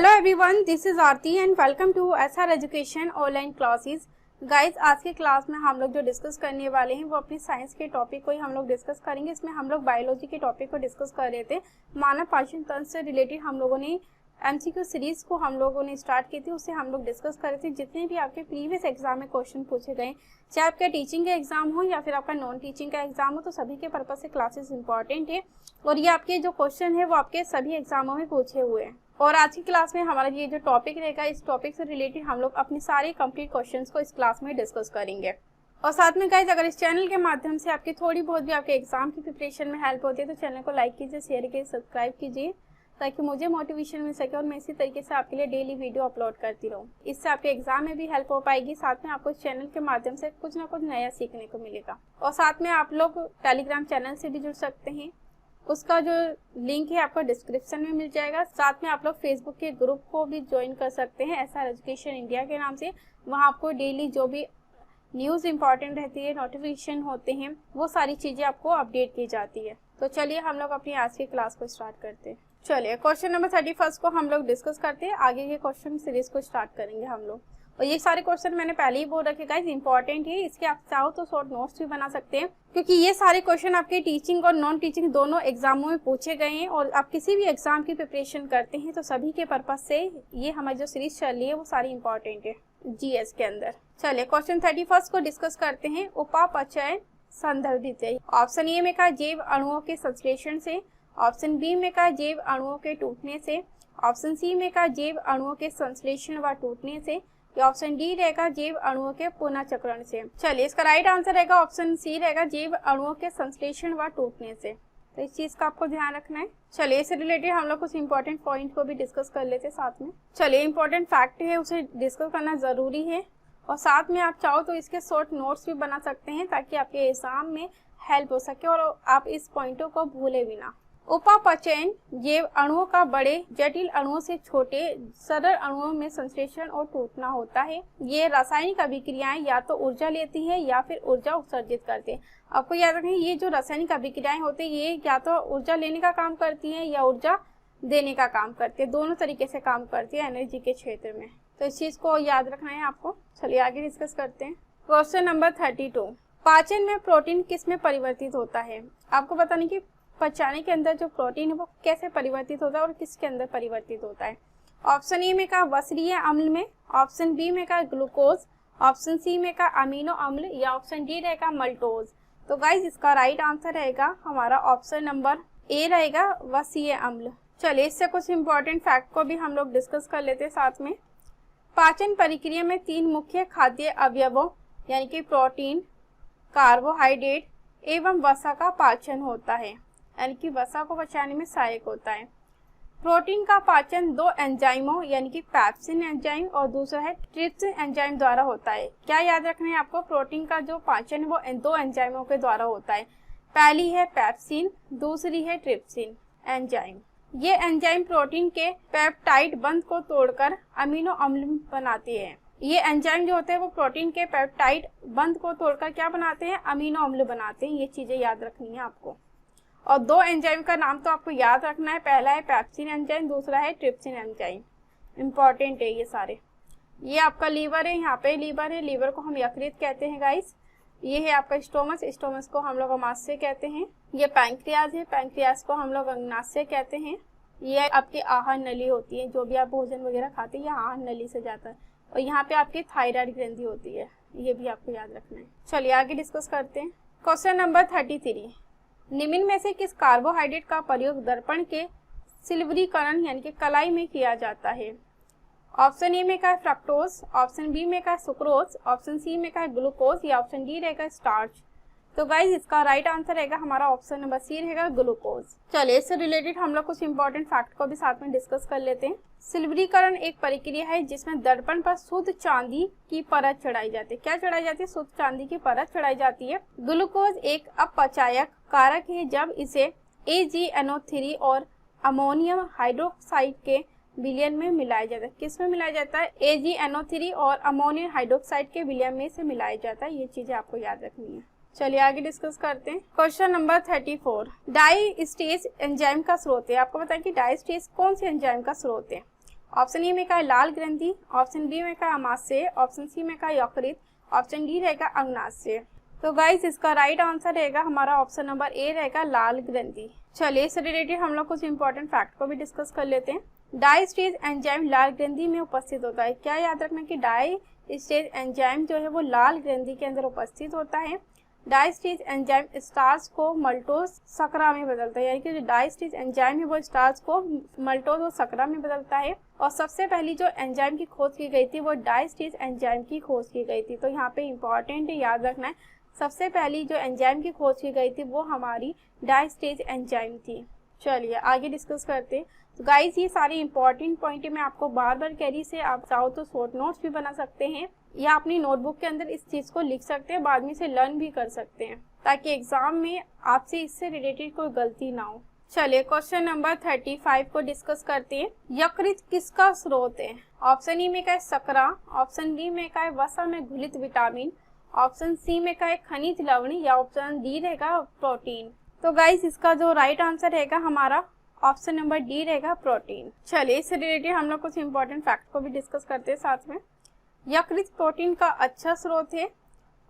Hello everyone, this is Aarti and welcome to SR education online classes. Guys, आज के class में हम लोग जो डिस्कस करने वाले हैं वो अपनी साइंस के टॉपिक को ही हम लोग डिस्कस करेंगे। इसमें हम लोग बायोलॉजी के टॉपिक को डिस्कस कर रहे थे। मानव पाचन तंत्र से रिलेटेड हम लोगों ने एमसीक्यू सीरीज को हम लोगों ने स्टार्ट की थी, उससे हम लोग डिस्कस कर रहे थे जितने भी आपके प्रीवियस एग्जाम में क्वेश्चन पूछे गए, चाहे आपका टीचिंग का एग्जाम हो या फिर आपका नॉन टीचिंग का एग्जाम हो, तो सभी के पर्पज से क्लासेस इंपॉर्टेंट है और ये आपके जो क्वेश्चन है वो आपके सभी एग्जामों में पूछे हुए हैं। और आज की क्लास में हमारा ये जो टॉपिक रहेगा, इस टॉपिक से रिलेटेड हम लोग अपने सारे कंप्लीट क्वेश्चंस को इस क्लास में डिस्कस करेंगे। और साथ में गाइज, अगर इस चैनल के माध्यम से आपकी थोड़ी बहुत भी आपके एग्जाम की प्रिपरेशन में हेल्प होती है तो चैनल को लाइक कीजिए, शेयर कीजिए, सब्सक्राइब कीजिए ताकि मुझे मोटिवेशन मिल सके और मैं इसी तरीके से आपके लिए डेली वीडियो अपलोड करती रहूँ। इससे आपके एग्जाम में भी हेल्प हो पाएगी, साथ में आपको इस चैनल के माध्यम से कुछ ना कुछ नया सीखने को मिलेगा। और साथ में आप लोग टेलीग्राम चैनल से भी जुड़ सकते हैं, उसका जो लिंक है आपको डिस्क्रिप्शन में मिल जाएगा। साथ में आप लोग फेसबुक के ग्रुप को भी ज्वाइन कर सकते हैं एसआर एजुकेशन इंडिया के नाम से। वहाँ आपको डेली जो भी न्यूज़ इंपॉर्टेंट रहती है, नोटिफिकेशन होते हैं, वो सारी चीज़ें आपको अपडेट की जाती है। तो चलिए हम लोग अपनी आज की क्लास को स्टार्ट करते हैं। चलिए क्वेश्चन नंबर 31 को हम लोग डिस्कस करते हैं। आगे के क्वेश्चन सीरीज को स्टार्ट करेंगे हम लोग। और ये सारे क्वेश्चन मैंने पहले ही बोल रखे गाइस, इंपॉर्टेंट है। इसके आप चाहो तो शॉर्ट नोट्स भी बना सकते हैं क्योंकि ये सारे क्वेश्चन आपके टीचिंग और नॉन टीचिंग दोनों एग्जामों में पूछे गए हैं। और आप किसी भी एग्जाम की प्रिपरेशन करते हैं तो सभी के पर्पज से ये हमारी जो सीरीज चल रही है वो सारी इंपॉर्टेंट है जीएस के अंदर। चलिए क्वेश्चन 31 को डिस्कस करते हैं। उपापचय संदर्भित है। ऑप्शन ए में का जैव अणुओं के संश्लेषण से, ऑप्शन बी में का जैव अणुओं के टूटने से, ऑप्शन सी में का जैव अणुओं के संश्लेषण व टूटने से, या ऑप्शन डी रहेगा जैव अणुओं के पुनः चक्रण से। चलिए इसका राइट आंसर रहेगा ऑप्शन सी रहेगा जैव अणुओं के संश्लेषण व टूटने से। तो इस चीज का आपको ध्यान रखना है। चलिए इससे रिलेटेड हम लोग कुछ इंपॉर्टेंट पॉइंट को भी डिस्कस कर लेते हैं साथ में। चलिए इंपॉर्टेंट फैक्ट है उसे डिस्कस करना जरूरी है और साथ में आप चाहो तो इसके शॉर्ट नोट्स भी बना सकते हैं ताकि आपके एग्जाम में हेल्प हो सके और आप इस पॉइंटों को भूले भी ना। उपापचयन जैव अणुओं का बड़े जटिल अणुओं से छोटे सरल अणुओं में संश्लेषण और टूटना होता है। ये रासायनिक अभिक्रियाएं या तो ऊर्जा लेती है या फिर ऊर्जा उत्सर्जित करते हैं। आपको याद रखें, ये जो रासायनिक अभिक्रियाएं होती है ये या तो ऊर्जा लेने का काम करती है या ऊर्जा देने का काम करती है, दोनों तरीके से काम करती है एनर्जी के क्षेत्र में। तो इस चीज को याद रखना है आपको। चलिए आगे डिस्कस करते हैं। क्वेश्चन नंबर 32, पाचन में प्रोटीन किस में परिवर्तित होता है। आपको बताने की पचाने के अंदर जो प्रोटीन है वो कैसे परिवर्तित होता है और किसके अंदर परिवर्तित होता है। ऑप्शन ए में का वसरीय अम्ल में, ऑप्शन बी में का ग्लूकोज, ऑप्शन सी में का अमीनो अम्ल, या ऑप्शन डी रहेगा मल्टोज। तो गाइज इसका राइट आंसर रहेगा हमारा ऑप्शन नंबर ए रहेगा वसीय अम्ल। चलिए इससे कुछ इंपॉर्टेंट फैक्ट को भी हम लोग डिस्कस कर लेते हैं साथ में। पाचन प्रक्रिया में 3 मुख्य खाद्य अवयवों यानी कि प्रोटीन, कार्बोहाइड्रेट एवं वसा का पाचन होता है, यानी कि वसा को पचाने में सहायक होता है। प्रोटीन का पाचन 2 एंजाइमों यानी कि पैप्सिन एंजाइम और दूसरा है ट्रिप्सिन एंजाइम द्वारा होता है। क्या याद रखना है आपको, प्रोटीन का जो पाचन है वो 2 एंजाइमों के द्वारा होता है। पहली है पैप्सिन, दूसरी है ट्रिप्सिन एंजाइम। ये एंजाइम प्रोटीन के पेप्टाइड बंध को तोड़कर अमीनो अम्ल बनाते हैं। ये एंजाइम जो होते हैं वो प्रोटीन के पेप्टाइड बंध को तोड़कर क्या बनाते हैं, अमीनो अम्ल बनाते हैं। ये चीजें याद रखनी है आपको। और 2 एंजाइम का नाम तो आपको याद रखना है, पहला है पैप्सिन एंजाइम, दूसरा है ट्रिप्सिन एंजाइम। इंपॉर्टेंट है ये सारे। ये आपका लीवर है, यहाँ पे लीवर है, लीवर को हम यकृत कहते हैं गाइस। ये है आपका स्टोमस, स्टोमस को हम लोग अमाशय कहते हैं। ये पैंक्रियाज है, पैंक्रियाज को हम लोग अंगनाशय कहते हैं। ये आपकी आहार नली होती है, जो भी आप भोजन वगैरह खाते हैं ये आहार नली से जाता है। और यहाँ पे आपकी थायराइड ग्रंथि होती है, ये भी आपको याद रखना है। चलिए आगे डिस्कस करते हैं। क्वेश्चन नंबर 33, निम्न में से किस कार्बोहाइड्रेट का प्रयोग दर्पण के सिल्वरीकरण यानी कि कलाई में किया जाता है। ऑप्शन ए में का फ्रक्टोज, ऑप्शन बी में का सुक्रोज, ऑप्शन सी में का ग्लूकोज, या ऑप्शन डी रहेगा स्टार्च। तो गाइज इसका राइट आंसर रहेगा हमारा ऑप्शन नंबर सी रहेगा ग्लूकोज। चलिए इससे रिलेटेड हम लोग कुछ इंपॉर्टेंट फैक्ट को भी साथ में डिस्कस कर लेते हैं। सिल्वरीकरण एक प्रक्रिया है जिसमें दर्पण पर शुद्ध चांदी की परत चढ़ाई जाती है। क्या चढ़ाई जाती है, शुद्ध चांदी की परत चढ़ाई जाती है। ग्लूकोज एक अपचायक कारक है जब इसे AgNO3 और अमोनियम हाइड्रोक्साइड के विलयन में मिलाया जाता है। किस में मिलाया जाता है, AgNO3 और अमोनियम हाइड्रोक्साइड के विलयन में से मिलाया जाता है। ये चीजें आपको याद रखनी है। चलिए आगे डिस्कस करते हैं। Question number 34, diastase enzyme का स्रोत है। आपको बताएं कि डाई स्टेज कौन से एंजाइम का स्रोत है। ऑप्शन ए में का है लाल ग्रंथि, ऑप्शन बी में का है अमाशय, ऑप्शन सी में का है यकृत, ऑप्शन डी रहेगा अग्नाशय। तो गाइस इसका राइट आंसर रहेगा हमारा ऑप्शन नंबर ए रहेगा लाल ग्रंथि। चलिए इससे रिलेटेड हम लोग कुछ इंपॉर्टेंट फैक्ट को भी डिस्कस कर लेते हैं। डाई स्टेज एंजाइम लाल ग्रंथि में उपस्थित होता है। क्या याद रखना कि डाई स्टेज एंजाइम जो है वो लाल ग्रंथि के अंदर उपस्थित होता है। डाई स्टेज एंजाइम स्टार्च को मल्टोज शकरा में बदलता है, यानी कि जो डाई स्टेज एंजाइम है वो स्टार्च को मल्टोज और शकरा में बदलता है। और सबसे पहली जो एंजाइम की खोज की गई थी वो डाई स्टेज एंजाइम की खोज की गई थी। तो यहाँ पे इंपॉर्टेंट याद रखना है, सबसे पहली जो एंजाइम की खोज की गई थी वो हमारी डाई स्टेज एंजाइम थी। चलिए आगे डिस्कस करते हैं। तो गाइस ये सारी इंपॉर्टेंट पॉइंट मैं आपको बार बार कह रही से आप चाहो तो शॉर्ट नोट्स भी बना सकते हैं या अपनी नोटबुक के अंदर इस चीज को लिख सकते हैं, बाद में इसे लर्न भी कर सकते हैं ताकि एग्जाम में आपसे इससे रिलेटेड कोई गलती ना हो। चलिए क्वेश्चन नंबर 35 को डिस्कस करते हैं। यकृत किसका स्रोत है? ऑप्शन ई में का है शकरा, ऑप्शन बी में का है वसा में घुलित विटामिन, ऑप्शन सी में का है खनिज लवण या ऑप्शन डी रहेगा प्रोटीन। तो गाइस इसका जो राइट आंसर रहेगा हमारा ऑप्शन नंबर डी रहेगा प्रोटीन। चलिए इससे रिलेटेड हम लोग कुछ इंपॉर्टेंट फैक्ट को भी डिस्कस करते हैं साथ में। यकृत प्रोटीन का अच्छा स्रोत है।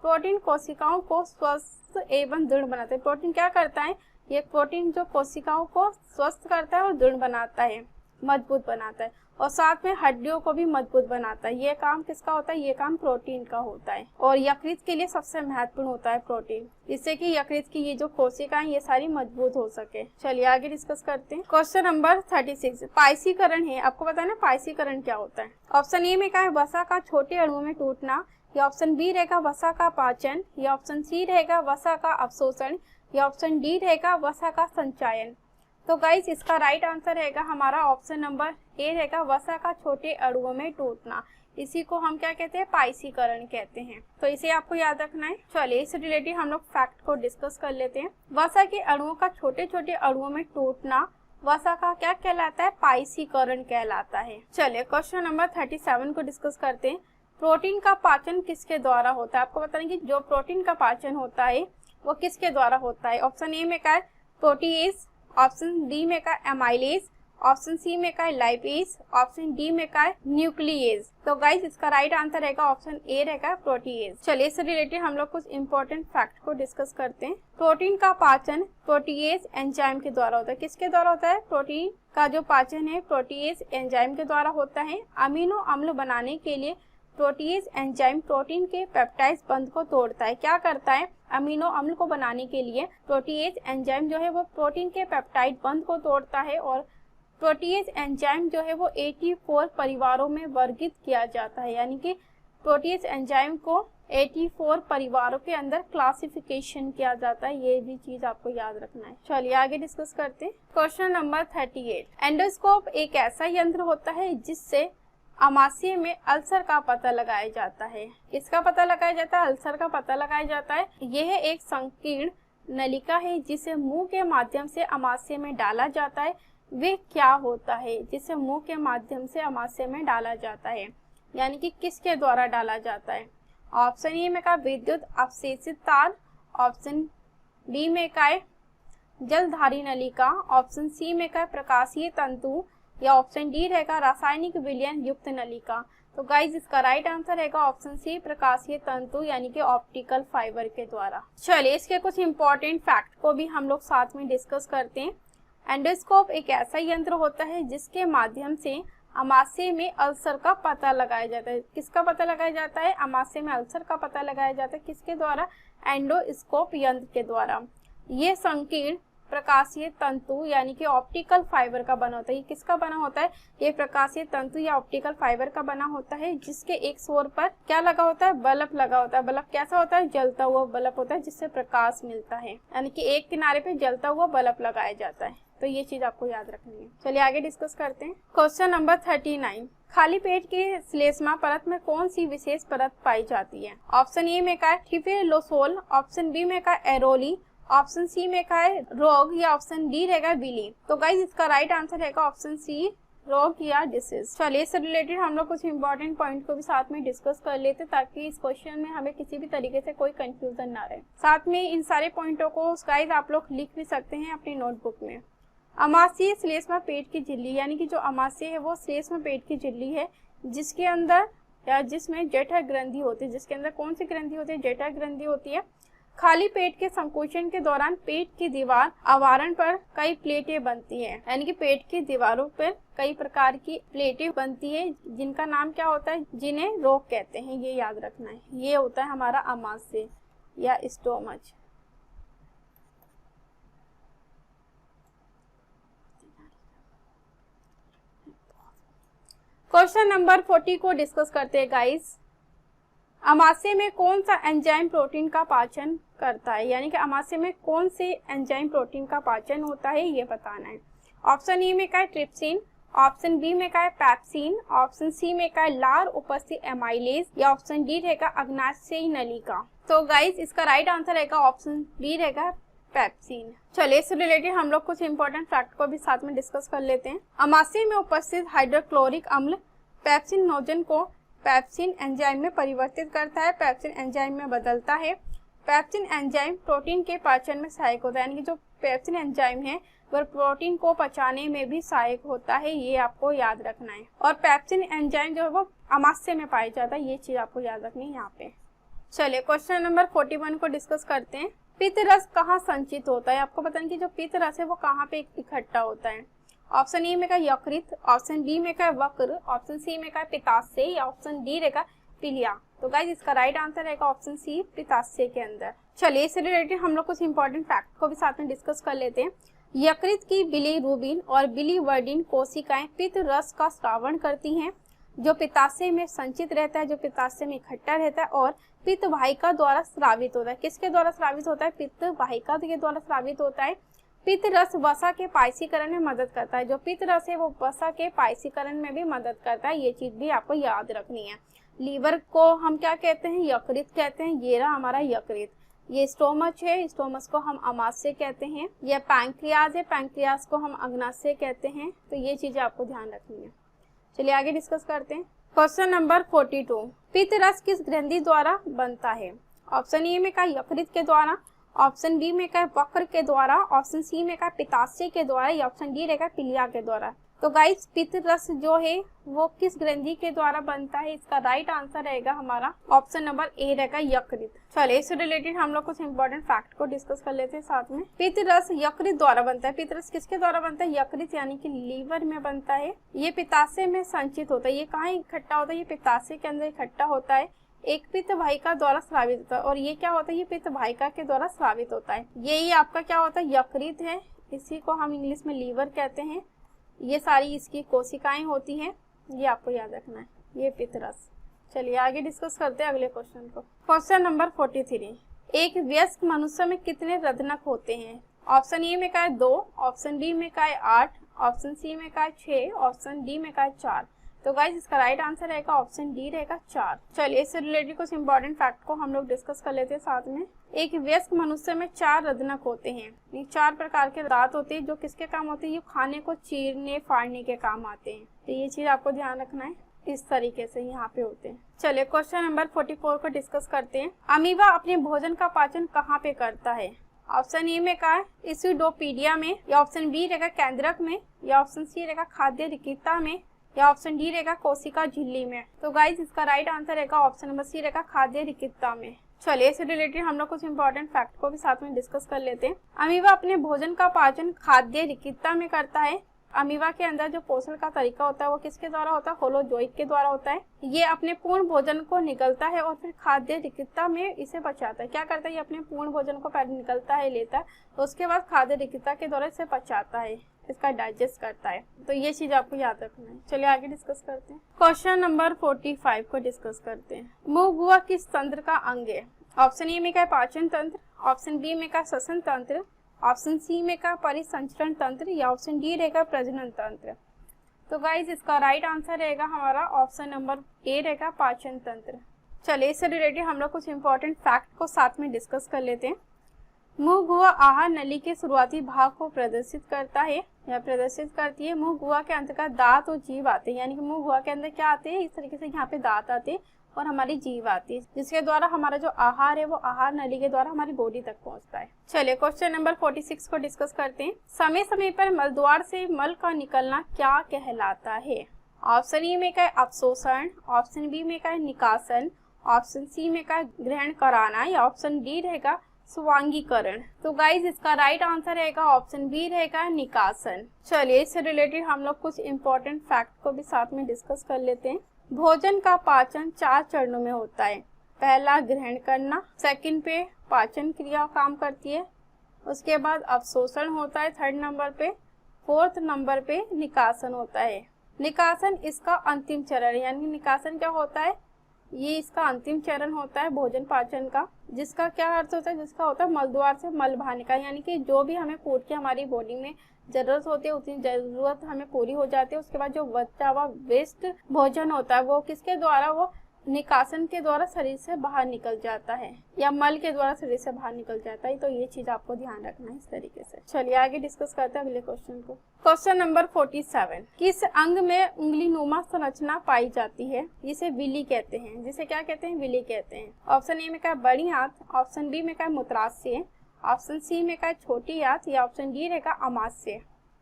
प्रोटीन कोशिकाओं को स्वस्थ एवं दृढ़ बनाता है। प्रोटीन क्या करता है? ये प्रोटीन जो कोशिकाओं को स्वस्थ करता है और दृढ़ बनाता है, मजबूत बनाता है, और साथ में हड्डियों को भी मजबूत बनाता है। ये काम किसका होता है? ये काम प्रोटीन का होता है और यकृत के लिए सबसे महत्वपूर्ण होता है प्रोटीन, जिससे कि यकृत की ये जो कोशिकाएं ये सारी मजबूत हो सके। चलिए आगे डिस्कस करते हैं। क्वेश्चन नंबर 36 पाइसीकरण है। आपको पता है ना पाइसीकरण क्या होता है? ऑप्शन ए में क्या है वसा का छोटे अणुओं में टूटना, या ऑप्शन बी रहेगा वसा का पाचन, या ऑप्शन सी रहेगा वसा का अवशोषण, या ऑप्शन डी रहेगा वसा का संचयन। तो गाइस इसका राइट आंसर रहेगा हमारा ऑप्शन नंबर ए रहेगा वसा का छोटे अणुओं में टूटना। इसी को हम क्या कहते हैं? पाइसीकरण कहते हैं। तो इसे आपको याद रखना है। चलिए इससे रिलेटेड हम लोग फैक्ट को डिस्कस कर लेते हैं। वसा के अणुओं का छोटे छोटे अणुओं में टूटना वसा का क्या कहलाता है? पाइसीकरण कहलाता है। चलिए क्वेश्चन नंबर 37 को डिस्कस करते हैं। प्रोटीन का पाचन किसके द्वारा होता है? आपको बताएं कि जो प्रोटीन का पाचन होता है वो किसके द्वारा होता है? ऑप्शन ए में का है प्रोटीएज, ऑप्शन डी में का एमाइलेज, ऑप्शन सी में का है लाइपेज, ऑप्शन डी में का है न्यूक्लिएज। तो गाइस इसका राइट आंसर रहेगा ऑप्शन ए रहेगा प्रोटीएज। चलिए इससे रिलेटेड हम लोग कुछ इंपॉर्टेंट फैक्ट को डिस्कस करते हैं। प्रोटीन का पाचन प्रोटीएज एंजाइम के द्वारा होता है। किसके द्वारा होता है? प्रोटीन का जो पाचन है प्रोटीएज एंजाइम के द्वारा होता है। अमीनो अम्ल बनाने के लिए प्रोटीएज एंजाइम प्रोटीन के पेप्टाइड बंध को तोड़ता है। क्या करता है? अमीनो अम्ल को बनाने के लिए प्रोटीएज एंजाइम जो है वो प्रोटीन के पेप्टाइड बंध को तोड़ता है और प्रोटीएज एंजाइम जो है वो 84 परिवारों में वर्गीकृत किया जाता है, यानी कि प्रोटीएज एंजाइम को 84 परिवारों के अंदर क्लासिफिकेशन किया जाता है। ये भी चीज आपको याद रखना है। चलिए आगे डिस्कस करते हैं। क्वेश्चन नंबर 38 एंडोस्कोप एक ऐसा यंत्र होता है जिससे अमाशय में अल्सर का पता लगाया जाता है। किसका पता लगाया जाता है? अल्सर का पता लगाया जाता है। यह एक संकीर्ण नलिका है जिसे मुंह के माध्यम से अमाशय में डाला जाता है। वे क्या होता है जिसे मुंह के माध्यम से अमाशय में डाला जाता है, यानी कि किसके द्वारा डाला जाता है? ऑप्शन ए में का विद्युत अवशेषित तार, ऑप्शन बी में का जलधारी नलिका, ऑप्शन सी में का प्रकाशीय तंतु, या ऑप्शन डी रहेगा रासायनिक विलयन युक्त नलिका। तो गाइज इसका राइट आंसर रहेगा ऑप्शन सी प्रकाशीय तंतु, यानी कि ऑप्टिकल फाइबर के द्वारा। चलिए इसके कुछ इंपॉर्टेंट फैक्ट को भी हम लोग साथ में डिस्कस करते हैं। एंडोस्कोप एक ऐसा यंत्र होता है जिसके माध्यम से अमाशय में अल्सर का पता लगाया जाता है। किसका पता लगाया जाता है? अमाशय में अल्सर का पता लगाया जाता है। किसके द्वारा? एंडोस्कोप यंत्र के द्वारा। ये संकीर्ण प्रकाशीय तंतु यानी कि ऑप्टिकल फाइबर का बना होता है। ये किसका बना होता है? ये प्रकाशीय तंतु या ऑप्टिकल फाइबर का बना होता है, जिसके एक छोर पर क्या लगा होता है? बल्ब लगा होता है। बल्ब कैसा होता है? जलता हुआ बल्ब होता है, जिससे प्रकाश मिलता है, यानी कि एक किनारे पे जलता हुआ बल्ब लगाया जाता है। तो ये चीज आपको याद रखनी है। चलिए आगे डिस्कस करते हैं। क्वेश्चन नंबर 39 खाली पेट की श्लेष्मा परत में कौन सी विशेष परत पाई जाती है? ऑप्शन ए में का है ट्रिफिलोसोल, ऑप्शन बी में का एरोली, ऑप्शन सी में का है रोग, या ऑप्शन डी रहेगा बिली। तो गाइज इसका राइट आंसर रहेगा ऑप्शन सी रोग या डिसीज। चलिए इससे रिलेटेड हम लोग कुछ इंपॉर्टेंट पॉइंट को भी साथ में डिस्कस कर लेते ताकि इस क्वेश्चन में हमें किसी भी तरीके से कोई कंफ्यूजन ना रहे। साथ में इन सारे पॉइंटों को गाइज आप लोग लिख भी सकते हैं अपनी नोटबुक में। अमाशय श्लेष्मा पेट की झिल्ली, यानी कि जो अमाशय है वो श्लेष्मा पेट की झिल्ली है जिसके अंदर या जिसमें जठर ग्रंथि होती है। जिसके अंदर कौन सी ग्रंथि होती है? जठर ग्रंथि होती है। खाली पेट के संकोचन के दौरान पेट की दीवार आवरण पर कई प्लेटें बनती हैं, यानी कि पेट की दीवारों पर कई प्रकार की प्लेटें बनती है जिनका नाम क्या होता है? जिन्हें रोग कहते हैं, ये याद रखना है। ये होता है हमारा अमाशय या स्टोमच। क्वेश्चन नंबर 40 को डिस्कस करते हैं गाइस। अमाशय में कौन सा एंजाइम प्रोटीन का पाचन करता है, यानी कि अमाशय में कौन से एंजाइम प्रोटीन का पाचन होता है ये बताना है। ऑप्शन ए में का है ट्रिप्सिन, ऑप्शन बी में का है पैप्सिन, ऑप्शन सी में का है लार उपस्थित एमाइलेज, या ऑप्शन डी रहेगा अग्नाशयी नलिका। तो गाइस इसका राइट आंसर रहेगा ऑप्शन बी रहेगा पैप्सिन। चलिए इससे रिलेटेड हम लोग कुछ इंपॉर्टेंट फैक्ट को भी साथ में डिस्कस कर लेते हैं। अमाशय में उपस्थित हाइड्रोक्लोरिक अम्ल पेप्सिनोजन को पेप्सिन एंजाइम में परिवर्तित करता है, पेप्सिन एंजाइम में बदलता है। पेप्सिन एंजाइम प्रोटीन के पाचन में सहायक होता है, यानी कि जो पेप्सिन एंजाइम है वह प्रोटीन को पचाने में भी सहायक होता है, ये आपको याद रखना है। और पेप्सिन एंजाइम जो है वो अमाशय में पाया जाता है, ये चीज आपको याद रखनी है यहाँ पे। चलिए क्वेश्चन नंबर 41 को डिस्कस करते हैं। पित्त रस कहाँ संचित होता है? आपको पता है कि जो पित्त रस है वो कहाँ पे इकट्ठा होता है। ऑप्शन ए में का यकृत, ऑप्शन बी में का वक्र, ऑप्शन सी में का पित्ताशय, या ऑप्शन डी रहेगा पिलिया। तो गाइस इसका राइट आंसर रहेगा ऑप्शन सी पित्ताशय के अंदर। चलिए इससे रिलेटेड हम लोग कुछ इंपॉर्टेंट फैक्ट को भी साथ में डिस्कस कर लेते हैं। यकृत की बिलीरुबिन और बिलीवर्डिन कोशिकाएं पित्त रस का स्रावण करती हैं जो पित्ताशय में संचित रहता है, जो पित्ताशय में इकट्ठा रहता है और पित्त वाहिका द्वारा स्रावित होता है। किसके द्वारा स्रावित होता है? पित्त वाहिका के द्वारा स्रावित होता है। पित्त रस वसा के पायसीकरण में मदद करता है, जो पित्त रस है वो वसा के पायसीकरण में भी मदद करता है, ये चीज भी आपको याद रखनी है। लीवर को हम क्या कहते हैं? यकृत कहते हैं। ये रहा हमारा यकृत। ये स्टोमच है, स्टोमच को हम अमाशय कहते हैं। यह पैंक्रियाज है, पैंक्रियाज को हम अग्नाशय कहते हैं। तो ये चीजें आपको ध्यान रखनी है। चलिए आगे डिस्कस करते हैं। क्वेश्चन नंबर 42, पित्त रस किस ग्रंथि द्वारा बनता है? ऑप्शन ए में का यकृत के द्वारा, ऑप्शन बी में का वक्र के द्वारा, ऑप्शन सी में का पित्ताशय के द्वारा, या ऑप्शन डी रहेगा पिलिया के द्वारा। तो गाइस पित्त रस जो है वो किस ग्रंथि के द्वारा बनता है? इसका राइट आंसर रहेगा हमारा ऑप्शन नंबर ए रहेगा यकृत। चलिए इससे रिलेटेड हम लोग कुछ इंपॉर्टेंट फैक्ट को डिस्कस कर लेते हैं साथ में। पित्त रस यकृत द्वारा बनता है। पित्त रस किसके द्वारा बनता है? यकृत यानी कि लीवर में बनता है। ये पित्ताशय में संचित होता है। ये कहाँ इकट्ठा होता है? ये पित्ताशय के अंदर इकट्ठा होता है, एक पित्त वाहिका द्वारा स्रावित होता है। और ये क्या होता है? ये पित्त वाहिका के द्वारा स्रावित होता है। यही आपका क्या होता है? यकृत है। इसी को हम इंग्लिश में लीवर कहते हैं। ये सारी इसकी कोशिकाएं होती हैं, ये आपको याद रखना है, ये पित्त रस। चलिए आगे डिस्कस करते हैं अगले क्वेश्चन को। क्वेश्चन नंबर 43, एक वयस्क मनुष्य में कितने रदनक होते हैं? ऑप्शन ए में का है 2, ऑप्शन बी में का है 8, ऑप्शन सी में का है 6, ऑप्शन डी में का है 4। तो गाइज इसका राइट आंसर रहेगा ऑप्शन डी रहेगा 4। चलिए इससे रिलेटेड कुछ इंपॉर्टेंट फैक्ट को हम लोग डिस्कस कर लेते हैं साथ में। एक वयस्क मनुष्य में 4 रदनक होते हैं। ये 4 प्रकार के दांत होते हैं जो किसके काम होते हैं? ये खाने को चीरने फाड़ने के काम आते हैं। तो ये चीज आपको ध्यान रखना है, इस तरीके से यहाँ पे होते हैं। चलिए क्वेश्चन नंबर 44 को डिस्कस करते हैं। अमीबा अपने भोजन का पाचन कहाँ पे करता है? ऑप्शन ए में का है इसिडोपीडिया में, या ऑप्शन बी रहेगा केंद्रक में, या ऑप्शन सी रहेगा खाद्य रिक्ता में, या ऑप्शन डी रहेगा कोशिका झिल्ली में। तो गाइज इसका राइट आंसर रहेगा ऑप्शन नंबर सी रहेगा खाद्य रिक्ता में। चलिए इससे रिलेटेड हम लोग कुछ इंपॉर्टेंट फैक्ट को भी साथ में डिस्कस कर लेते हैं। अमीबा अपने भोजन का पाचन खाद्य रिक्ता में करता है। अमीबा के अंदर जो पोषण का तरीका होता है वो किसके द्वारा होता है? होलोजोइक के द्वारा होता है। ये अपने पूर्ण भोजन को निगलता है और फिर खाद्य रिक्ता में इसे पचाता है। क्या करता है? ये अपने पूर्ण भोजन को पहले निगलता है, लेता है, तो उसके बाद खाद्य रिक्ता के द्वारा इसे पचाता है, इसका डाइजेस्ट करता है। तो ये चीज आपको याद रखना है। चलिए आगे डिस्कस करते हैं। क्वेश्चन नंबर 45 को डिस्कस करते हैं। मुंह किस तंत्र का अंग है? ऑप्शन ए में का पाचन तंत्र, ऑप्शन बी में का श्वसन तंत्र, ऑप्शन सी में का परिसंचरण तंत्र, या ऑप्शन डी रहेगा प्रजनन तंत्र। तो गाइज इसका राइट आंसर रहेगा हमारा ऑप्शन नंबर ए रहेगा पाचन तंत्र। चलिए इससे रिलेटेड हम लोग कुछ इंपॉर्टेंट फैक्ट को साथ में डिस्कस कर लेते हैं। मुंह गुहा आहार नली के शुरुआती भाग को प्रदर्शित करता है या प्रदर्शित करती है। मुंह गुहा के अंतर्गत दांत और जीभ आते हैं, यानी कि मुंह गुहा के अंदर क्या आते हैं, इस तरीके से यहाँ पे दांत आते हैं और हमारी जीभ आती है, जिसके द्वारा हमारा जो आहार है वो आहार नली के द्वारा हमारी बॉडी तक पहुंचता है। चलिए क्वेश्चन नंबर 46 को डिस्कस करते हैं। समय समय पर मलद्वार से मल का निकलना क्या कहलाता है? ऑप्शन ए में क्या है अवशोषण, ऑप्शन बी में क्या है निकासन, ऑप्शन सी में क्या है ग्रहण कराना या ऑप्शन डी रहेगा स्वांगीकरण। तो गाइज इसका राइट आंसर रहेगा ऑप्शन बी रहेगा निकासन। चलिए इससे रिलेटेड हम लोग कुछ इंपॉर्टेंट फैक्ट को भी साथ में डिस्कस कर लेते हैं। भोजन का पाचन 4 चरणों में होता है। पहला ग्रहण करना, सेकंड पे पाचन क्रिया काम करती है, उसके बाद अवशोषण होता है 3rd नंबर पे, 4th नंबर पे निकासन होता है। निकासन इसका अंतिम चरण, यानी निकासन क्या होता है, ये इसका अंतिम चरण होता है भोजन पाचन का, जिसका क्या अर्थ होता है, जिसका होता है मलद्वार से मल बाहर निकाल, यानी कि जो भी हमें फूड की हमारी बॉडी में जरूरत होती है उतनी जरूरत हमें पूरी हो जाती है। उसके बाद जो बचा हुआ वेस्ट भोजन होता है वो किसके द्वारा, वो निकासन के द्वारा शरीर से बाहर निकल जाता है या मल के द्वारा शरीर से बाहर निकल जाता है। तो ये चीज आपको ध्यान रखना है इस तरीके से। चलिए आगे डिस्कस करते हैं अगले क्वेश्चन को। क्वेश्चन नंबर 47, किस अंग में उंगली नुमा संरचना पाई जाती है जिसे विली कहते हैं? जिसे क्या कहते हैं, विली कहते हैं। ऑप्शन ए में क्या बड़ी आंत, ऑप्शन बी में क्या मूत्राशय, ऑप्शन सी में क्या छोटी आंत या ऑप्शन डी रहेगा अमाशय।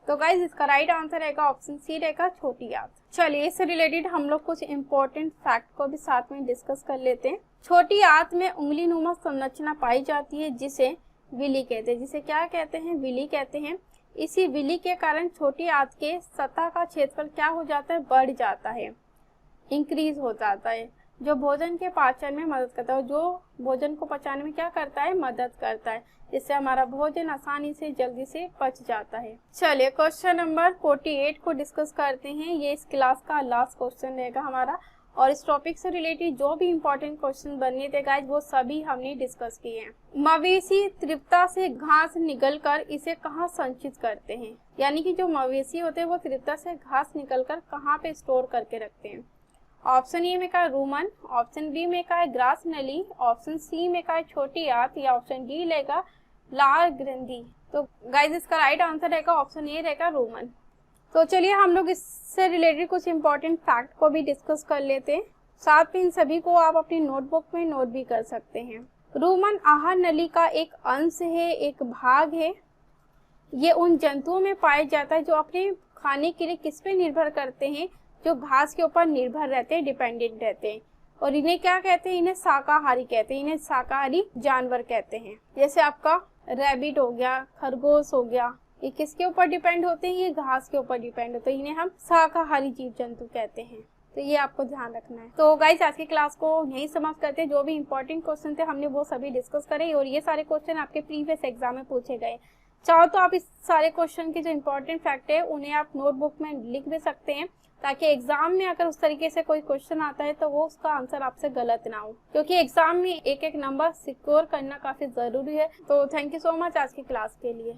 तो गाइज इसका राइट आंसर रहेगा ऑप्शन सी रहेगा छोटी आंत। चलिए इससे रिलेटेड हम लोग कुछ इंपॉर्टेंट फैक्ट को भी साथ में डिस्कस कर लेते हैं। छोटी आंत में उंगली नुमा संरचना पाई जाती है जिसे विली कहते हैं। जिसे क्या कहते हैं, विली कहते हैं। इसी विली के कारण छोटी आंत के सतह का क्षेत्रफल क्या हो जाता है, बढ़ जाता है, इंक्रीज हो जाता है, जो भोजन के पाचन में मदद करता है, जो भोजन को पचाने में क्या करता है, मदद करता है, जिससे हमारा भोजन आसानी से जल्दी से पच जाता है। चलिए क्वेश्चन नंबर 48 को डिस्कस करते हैं। ये इस क्लास का लास्ट क्वेश्चन रहेगा हमारा, और इस टॉपिक से रिलेटेड जो भी इंपॉर्टेंट क्वेश्चन बनने थे गाइज वो सभी हमने डिस्कस किए हैं। मवेशी तृप्ता से घास निगलकर इसे कहाँ संचित करते हैं? यानी कि जो मवेशी होते हैं वो तृप्ता से घास निकलकर कहाँ पे स्टोर करके रखते हैं? ऑप्शन ए में का रूमन, ऑप्शन बी में का है ग्रास नली, ऑप्शन सी में का है छोटी आंत या ऑप्शन डी लेगा लार ग्रंथि। तो गाइज इसका राइट आंसर रहेगा ऑप्शन ए रहेगा रूमन। तो चलिए हम लोग इससे रिलेटेड कुछ इंपॉर्टेंट फैक्ट को भी डिस्कस कर लेते हैं। साथ में इन सभी को आप अपनी नोटबुक में नोट भी कर सकते हैं। रूमन आहार नली का एक अंश है, एक भाग है। ये उन जंतुओं में पाया जाता है जो अपने खाने के लिए किस पे निर्भर करते हैं, जो घास के ऊपर निर्भर रहते हैं, डिपेंडेंट रहते हैं। और इन्हें क्या कहते हैं, इन्हें शाकाहारी कहते हैं, इन्हें शाकाहारी जानवर कहते हैं। जैसे आपका रैबिट हो गया, खरगोश हो गया, ये किसके ऊपर डिपेंड होते हैं, ये घास के ऊपर डिपेंड होते हैं, इन्हें हम शाकाहारी जीव जंतु कहते हैं। तो ये आपको ध्यान रखना है। तो गाइस आज की क्लास को यही समाप्त करते हैं। जो भी इंपॉर्टेंट क्वेश्चन थे हमने वो सभी डिस्कस करे, और ये सारे क्वेश्चन आपके प्रीवियस एग्जाम में पूछे गए। चाहो तो आप इस सारे क्वेश्चन के जो इंपॉर्टेंट फैक्ट है उन्हें आप नोटबुक में लिख भी सकते हैं, ताकि एग्जाम में अगर उस तरीके से कोई क्वेश्चन आता है तो वो उसका आंसर आपसे गलत ना हो, क्योंकि एग्जाम में एक एक नंबर सिक्योर करना काफी जरूरी है। तो थैंक यू सो मच आज की क्लास के लिए।